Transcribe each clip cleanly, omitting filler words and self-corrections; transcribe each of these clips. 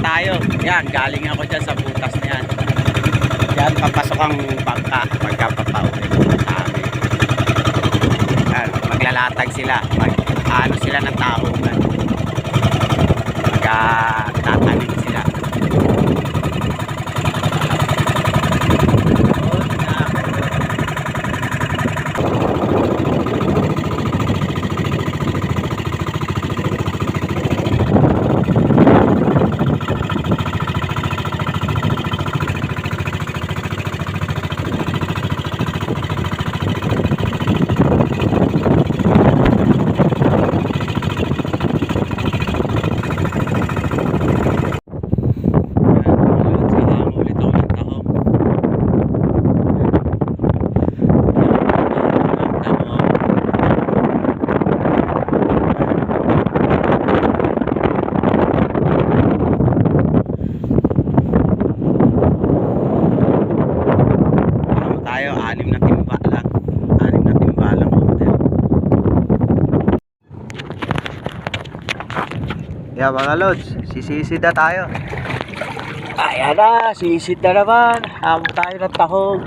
tayo. Yan, galing ako dyan sa butas na yan. Yan, papasok ang bangka pagkapapauwi sa amin. Yan, maglalatag sila. Ano sila ng tahungan. Magtatanim sila. Yeah, mga lods, sisisid na tayo. Ayan na, sisid na naman. Hamon tayo ng tahong.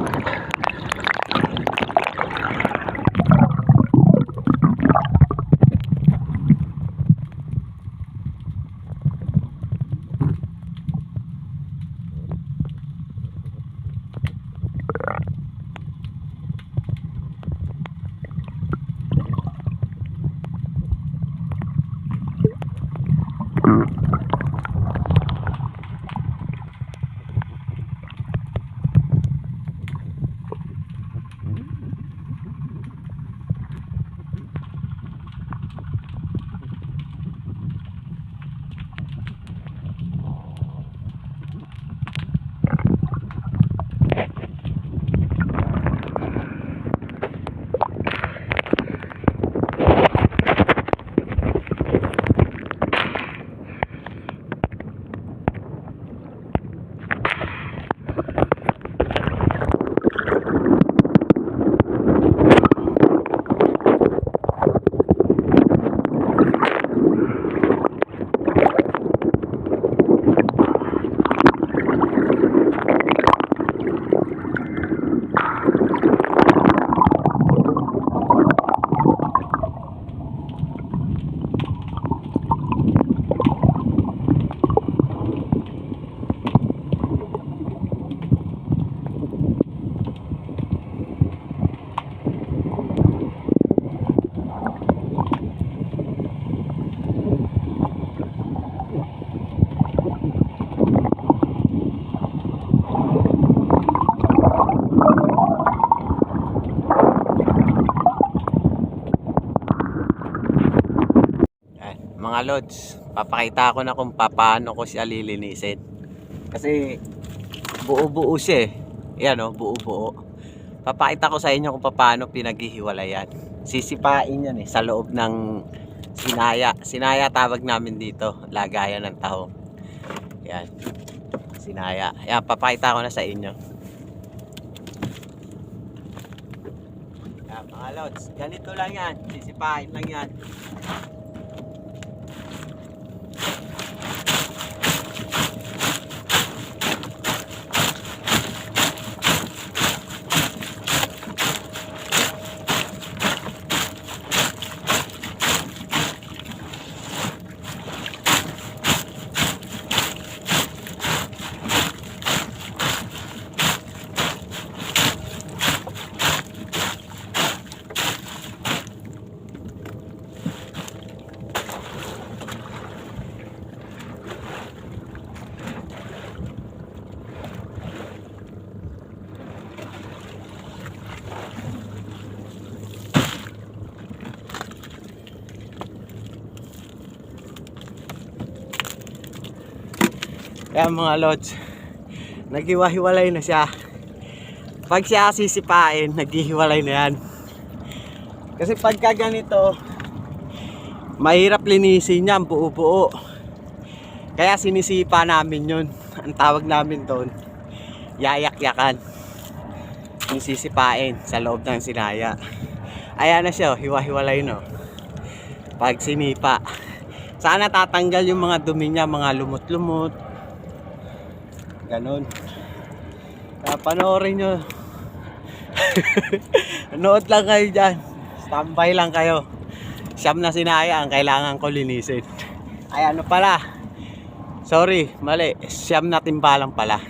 Mga lods, papakita ko na kung paano ko siya lilinisin. Kasi buo-buo siya eh. Yan o, buo-buo. Papakita ko sa inyo kung paano pinaghihiwalayan. Sisipain yan eh, sa loob ng sinaya. Sinaya tawag namin dito, lagayan ng tahong. Yan, sinaya. Yan, papakita ko na sa inyo. Yan mga lods, ganito lang yan. Sisipain lang yan. Kaya mga lods, naghiwa-hiwalay na siya. Pag siya sisipain, naghihiwalay na yan. Kasi pagka ganito, mahirap linisin yan, buo-buo. Kaya sinisipa namin yun. Ang tawag namin doon, yayak-yakan. Yung sisipain sa loob ng sinaya. Ayan na siya, hiwa-hiwalay no. Pag sinipa, sana tatanggal yung mga dumi niya, mga lumot-lumot, Ganon. Kaya panoorin nyo. Nood lang kayo dyan. Standby lang kayo. Siyam na sinaya ang kailangan ko linisin. Ay ano pala. Sorry, mali. Siyam na timbalang pala.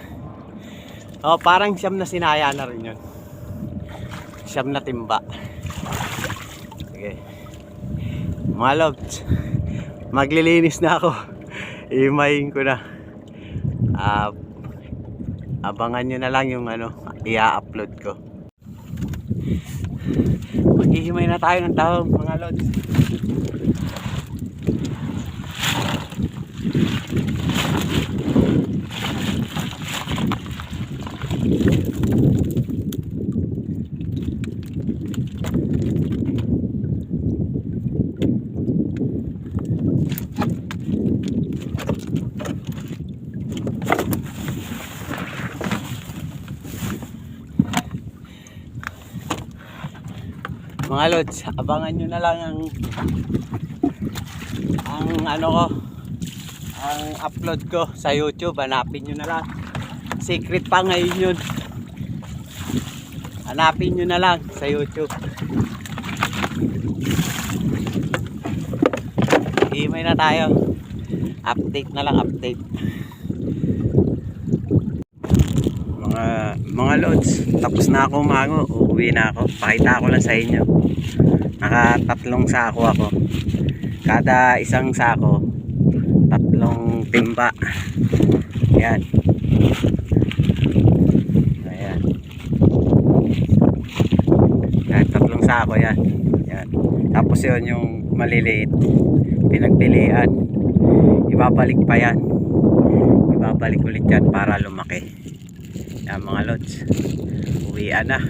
O parang siyam na sinaya na rin yun. Siyam na timba. Sige. Mga lods, maglilinis na ako. Imayin ko na. Abangan nyo na lang yung i-upload ko. Maghihimay na tayo ng tahong mga lods. Mga lods, abangan nyo na lang ang upload ko sa YouTube. Hanapin nyo na lang. Secret pa ngayon yun. Hanapin nyo na lang sa YouTube. Himay na tayo. Update na lang, update. Mga lods, tapos na ako umango. Uuwi na ako. Pakita ko lang sa inyo. Naka-3 sako ako. Kada isang sako 3 timba. Yan. Ayan. Yan, 3 sako yan. Yan. Tapos yun yung maliliit. Pinagpilian. Ibabalik pa yan. Ibabalik ulit yan para lumaki. Yan mga lods. Uwian na.